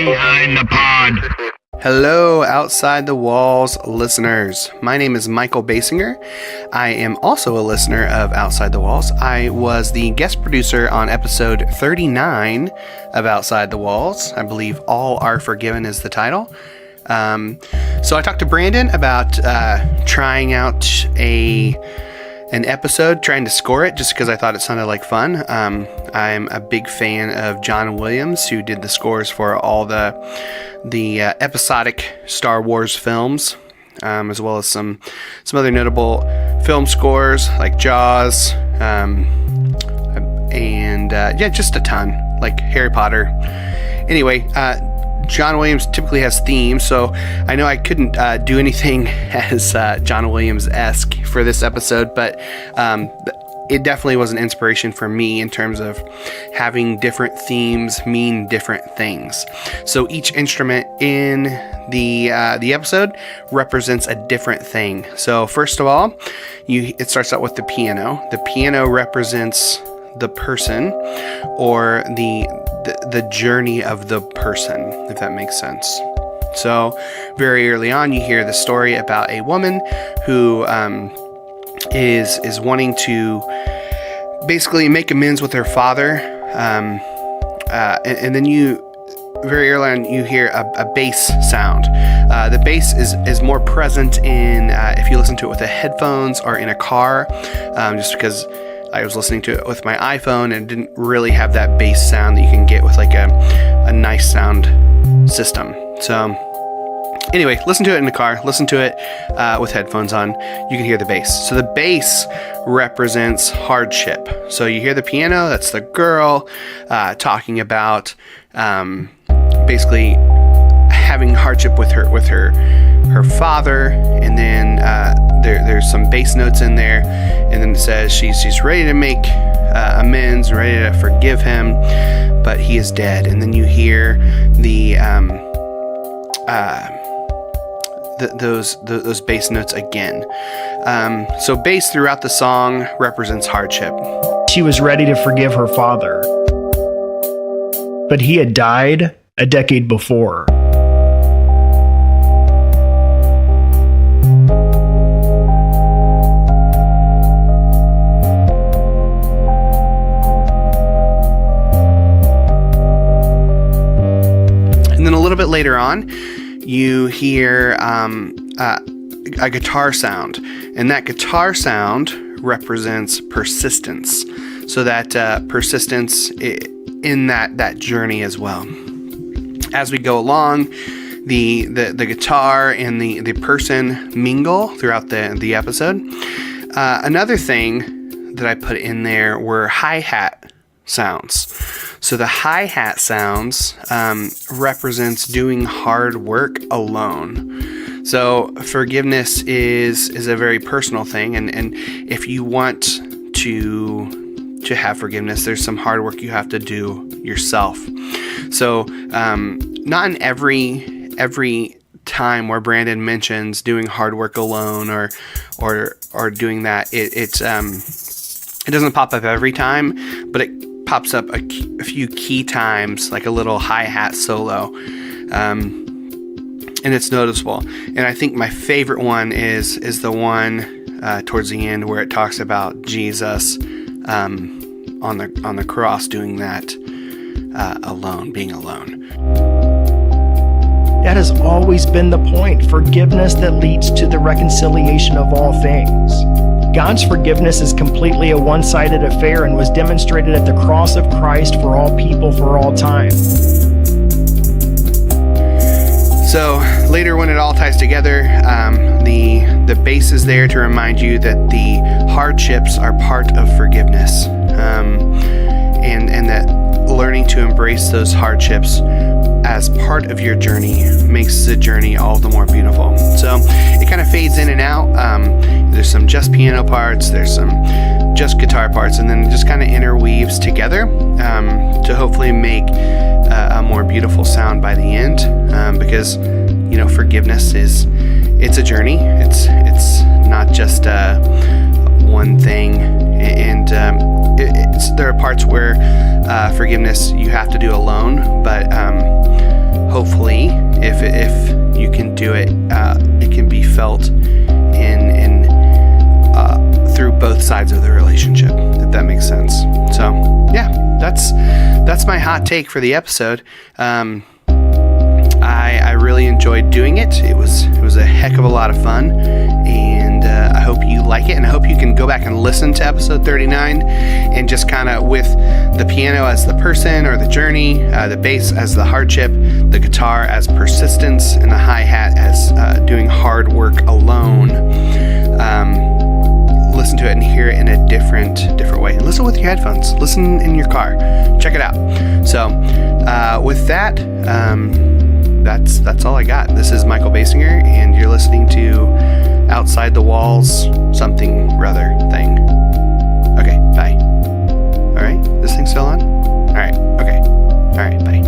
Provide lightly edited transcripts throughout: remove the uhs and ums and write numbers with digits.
behind the pod. Hello, Outside the Walls listeners. My name is Michael Baysinger. I am also a listener of Outside the Walls. I was the guest producer on episode 39 of Outside the Walls. I believe All Are Forgiven is the title. So I talked to Brandon about trying out an episode, trying to score it, just because I thought it sounded like fun. I'm a big fan of John Williams, who did the scores for all the episodic Star Wars films, as well as some other notable film scores like Jaws, and just a ton, like Harry Potter. Anyway, John Williams typically has themes, so I know I couldn't do anything as John Williams-esque for this episode, but it definitely was an inspiration for me in terms of having different themes mean different things. So each instrument in the episode represents a different thing. So first of all, it starts out with the piano. The piano represents the person, or the journey of the person, if that makes sense. So very early on, you hear the story about a woman who is wanting to basically make amends with her father, and then very early on you hear a bass sound. The bass is more present in if you listen to it with the headphones or in a car, just because I was listening to it with my iPhone and didn't really have that bass sound that you can get with like a nice sound system. So anyway, listen to it in the car, listen to it with headphones on, you can hear the bass. So the bass represents hardship. So you hear the piano, that's the girl talking about basically having hardship with her father, and then there's some bass notes in there, and then it says she's ready to make amends, ready to forgive him, but he is dead. And then you hear those bass notes again. So bass throughout the song represents hardship. She was ready to forgive her father, but he had died a decade before. And then a little bit later on, you hear a guitar sound, and that guitar sound represents persistence. So that persistence in that journey as well. As we go along, the guitar and the person mingle throughout the episode. Another thing that I put in there were hi-hat sounds. So the hi-hat sounds represents doing hard work alone. So forgiveness is a very personal thing, and if you want to have forgiveness, there's some hard work you have to do yourself. So not in every time where Brandon mentions doing hard work alone or doing that, it doesn't pop up every time, but it pops up a few key times, like a little hi-hat solo, and it's noticeable. And I think my favorite one is the one towards the end where it talks about Jesus on the cross doing that alone, being alone. That has always been the point. Forgiveness that leads to the reconciliation of all things. God's forgiveness is completely a one-sided affair and was demonstrated at the cross of Christ for all people for all time. So later, when it all ties together, the bass is there to remind you that the hardships are part of forgiveness, and that learning to embrace those hardships as part of your journey makes the journey all the more beautiful. So it kind of fades in and out. There's some just piano parts, there's some just guitar parts, and then it just kind of interweaves together to hopefully make a more beautiful sound by the end, because forgiveness it's a journey. It's not just one thing, and there are parts where forgiveness you have to do alone, but hopefully, if you can do it, it can be felt in through both sides of the relationship, if that makes sense. So yeah, that's my hot take for the episode. I really enjoyed doing it. It was a heck of a lot of fun, and I hope you like it, and I hope you can go back and listen to episode 39 and just kind of, with the piano as the person or the journey, the bass as the hardship, the guitar as persistence, and the hi-hat as doing hard work alone. Listen to it and hear it in a different way. And listen with your headphones. Listen in your car. Check it out. So with that, that's all I got. This is Michael Baysinger, and you're listening to Outside the Walls something rather thing. Okay, bye. All right, this thing's still on? All right, okay. All right, bye.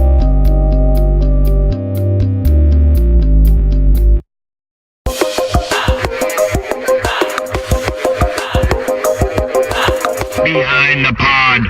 Behind the pod.